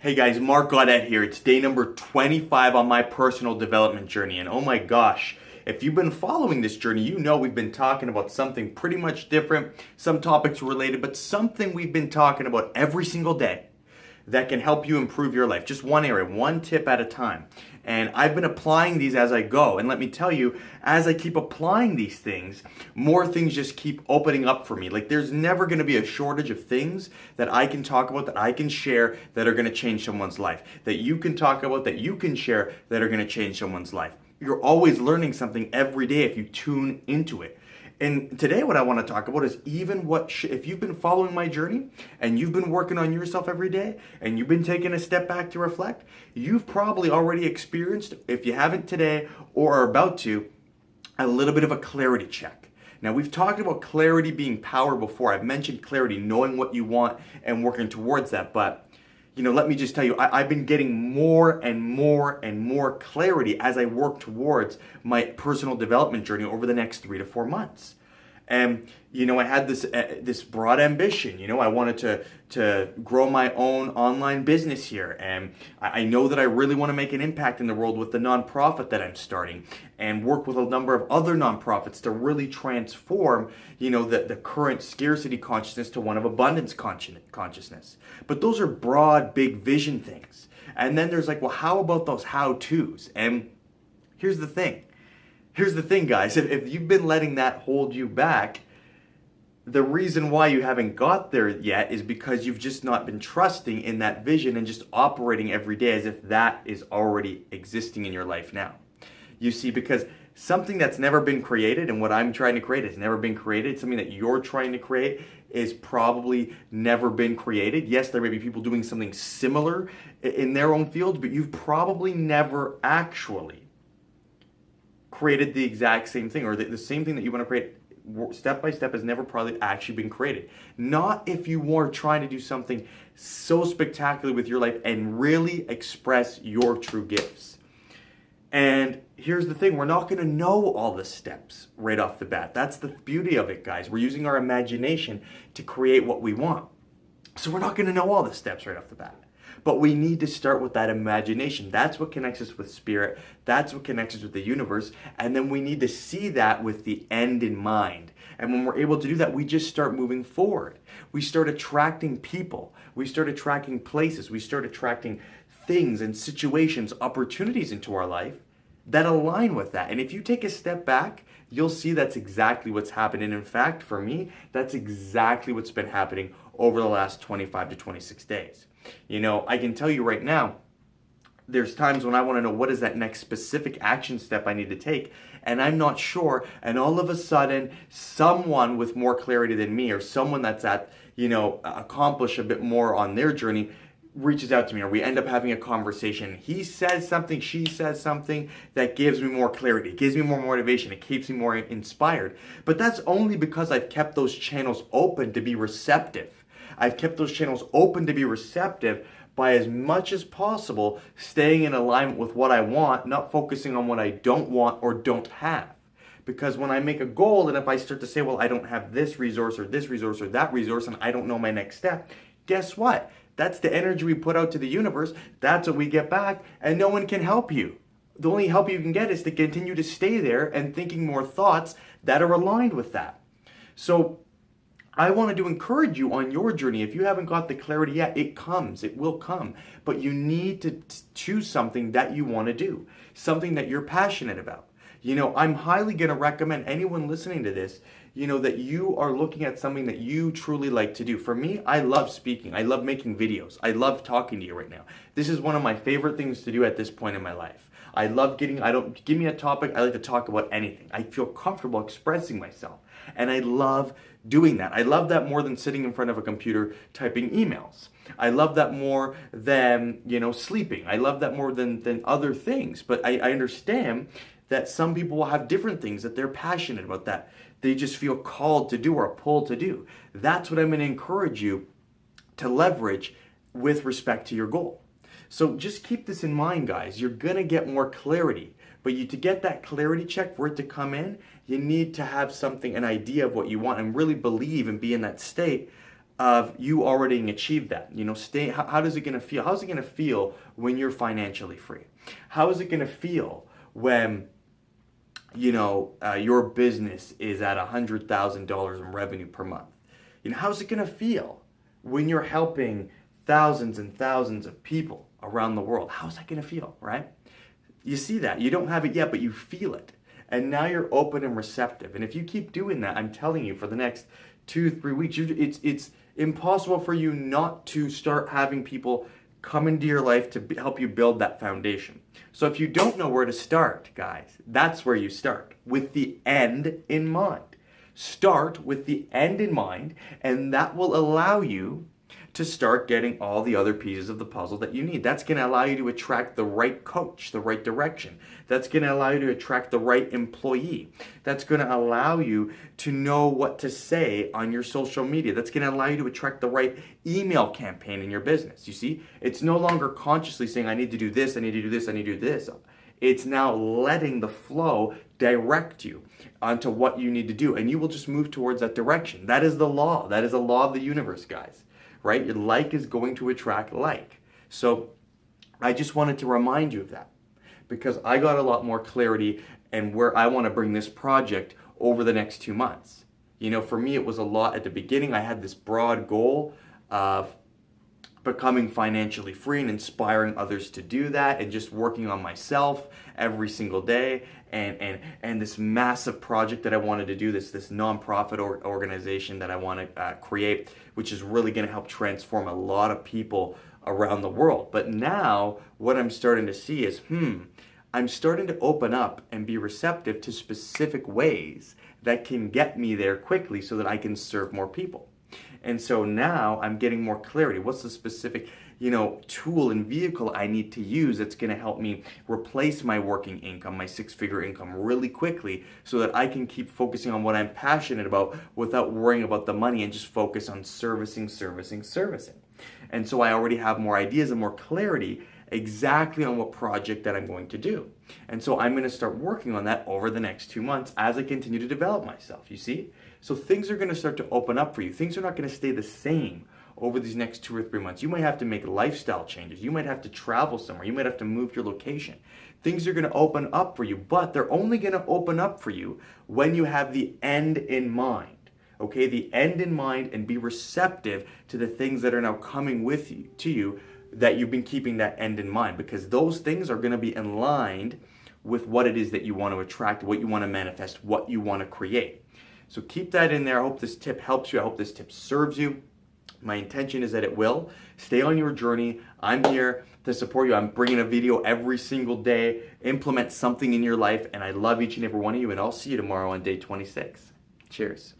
Hey guys, Mark Gaudette here. It's day number 25 on my personal development journey. And oh my gosh, if you've been following this journey, you know we've been talking about something pretty much different, some topics related, but something we've been talking about every single day that can help you improve your life. Just one area, one tip at a time. And I've been applying these as I go. And let me tell you, as I keep applying these things, more things just keep opening up for me. Like there's never going to be a shortage of things that I can talk about, that I can share, that are going to change someone's life. That you can talk about, that you can share, that are going to change someone's life. You're always learning something every day if you tune into it. And today what I want to talk about is even if you've been following my journey and you've been working on yourself every day and you've been taking a step back to reflect, you've probably already experienced, if you haven't today or are about to, a little bit of a clarity check. Now we've talked about clarity being power before. I've mentioned clarity, knowing what you want and working towards that, but let me just tell you, I've been getting more and more and more clarity as I work towards my personal development journey over the next 3 to 4 months. And, I had this broad ambition. I wanted to grow my own online business here. And I know that I really want to make an impact in the world with the nonprofit that I'm starting and work with a number of other nonprofits to really transform, the current scarcity consciousness to one of abundance consciousness. But those are broad, big vision things. And then there's well, how about those how-tos? And here's the thing. Here's the thing, guys. If you've been letting that hold you back, the reason why you haven't got there yet is because you've just not been trusting in that vision and just operating every day as if that is already existing in your life now. You see, because something that's never been created, and what I'm trying to create has never been created, something that you're trying to create is probably never been created. Yes, there may be people doing something similar in their own field, but you've probably never actually created the exact same thing, or the same thing that you want to create step by step has never probably actually been created. Not if you were trying to do something so spectacular with your life and really express your true gifts. And here's the thing, we're not going to know all the steps right off the bat. That's the beauty of it, guys. We're using our imagination to create what we want. So we're not going to know all the steps right off the bat. But we need to start with that imagination. That's what connects us with spirit. That's what connects us with the universe. And then we need to see that with the end in mind. And when we're able to do that, we just start moving forward. We start attracting people. We start attracting places. We start attracting things and situations, opportunities into our life that align with that. And if you take a step back, you'll see that's exactly what's happened. And in fact, for me, that's exactly what's been happening over the last 25 to 26 days. I can tell you right now, there's times when I want to know what is that next specific action step I need to take, and I'm not sure, and all of a sudden, someone with more clarity than me, or someone that's accomplished a bit more on their journey, reaches out to me, or we end up having a conversation. He says something, she says something that gives me more clarity, it gives me more motivation, it keeps me more inspired. But that's only because I've kept those channels open to be receptive. I've kept those channels open to be receptive by as much as possible staying in alignment with what I want, not focusing on what I don't want or don't have. Because when I make a goal, and if I start to say, well, I don't have this resource or that resource, and I don't know my next step, guess what? That's the energy we put out to the universe. That's what we get back, and no one can help you. The only help you can get is to continue to stay there and thinking more thoughts that are aligned with that. So I wanted to encourage you on your journey. If you haven't got the clarity yet, it will come. But you need to choose something that you want to do, something that you're passionate about. I'm highly going to recommend anyone listening to this, that you are looking at something that you truly like to do. For me, I love speaking. I love making videos. I love talking to you right now. This is one of my favorite things to do at this point in my life. I love give me a topic, I like to talk about anything. I feel comfortable expressing myself. And I love doing that. I love that more than sitting in front of a computer typing emails. I love that more than, sleeping. I love that more than other things. But I understand that some people will have different things that they're passionate about, that they just feel called to do or pulled to do. That's what I'm going to encourage you to leverage with respect to your goal. So just keep this in mind, guys. You're going to get more clarity. But to get that clarity check, for it to come in, you need to have something, an idea of what you want, and really believe and be in that state of you already achieved that. You know, how does it going to feel? How's it going to feel when you're financially free? How is it going to feel when, you know, your business is at $100,000 in revenue per month? You know, how's it going to feel when you're helping thousands and thousands of people around the world? How's that going to feel, right? You see that. You don't have it yet, but you feel it. And now you're open and receptive. And if you keep doing that, I'm telling you, for the next 2-3 weeks, it's impossible for you not to start having people come into your life to help you build that foundation. So if you don't know where to start, guys, that's where you start, with the end in mind. Start with the end in mind, and that will allow you to start getting all the other pieces of the puzzle that you need. That's going to allow you to attract the right coach, the right direction. That's going to allow you to attract the right employee. That's going to allow you to know what to say on your social media. That's going to allow you to attract the right email campaign in your business. You see, it's no longer consciously saying, I need to do this, I need to do this, I need to do this. It's now letting the flow direct you onto what you need to do, and you will just move towards that direction. That is the law. That is a law of the universe, guys. Right? Your like is going to attract like. So I just wanted to remind you of that, because I got a lot more clarity and where I want to bring this project over the next 2 months. You know, for me, it was a lot at the beginning. I had this broad goal of becoming financially free and inspiring others to do that, and just working on myself every single day, and this massive project that I wanted to do, this nonprofit organization that I want to create, which is really going to help transform a lot of people around the world. But now what I'm starting to see is, I'm starting to open up and be receptive to specific ways that can get me there quickly so that I can serve more people. And so now I'm getting more clarity. What's the specific, tool and vehicle I need to use that's going to help me replace my working income, my 6-figure income, really quickly, so that I can keep focusing on what I'm passionate about without worrying about the money, and just focus on servicing. And so I already have more ideas and more clarity exactly on what project that I'm going to do. And so I'm going to start working on that over the next 2 months as I continue to develop myself, you see? So things are going to start to open up for you. Things are not going to stay the same over these next 2 or 3 months. You might have to make lifestyle changes. You might have to travel somewhere. You might have to move your location. Things are going to open up for you, but they're only going to open up for you when you have the end in mind. Okay, the end in mind, and be receptive to the things that are now coming with you, to you, that you've been keeping that end in mind, because those things are going to be aligned with what it is that you want to attract, what you want to manifest, what you want to create. So keep that in there. I hope this tip helps you. I hope this tip serves you. My intention is that it will. Stay on your journey. I'm here to support you. I'm bringing a video every single day. Implement something in your life, and I love each and every one of you, and I'll see you tomorrow on day 26. Cheers.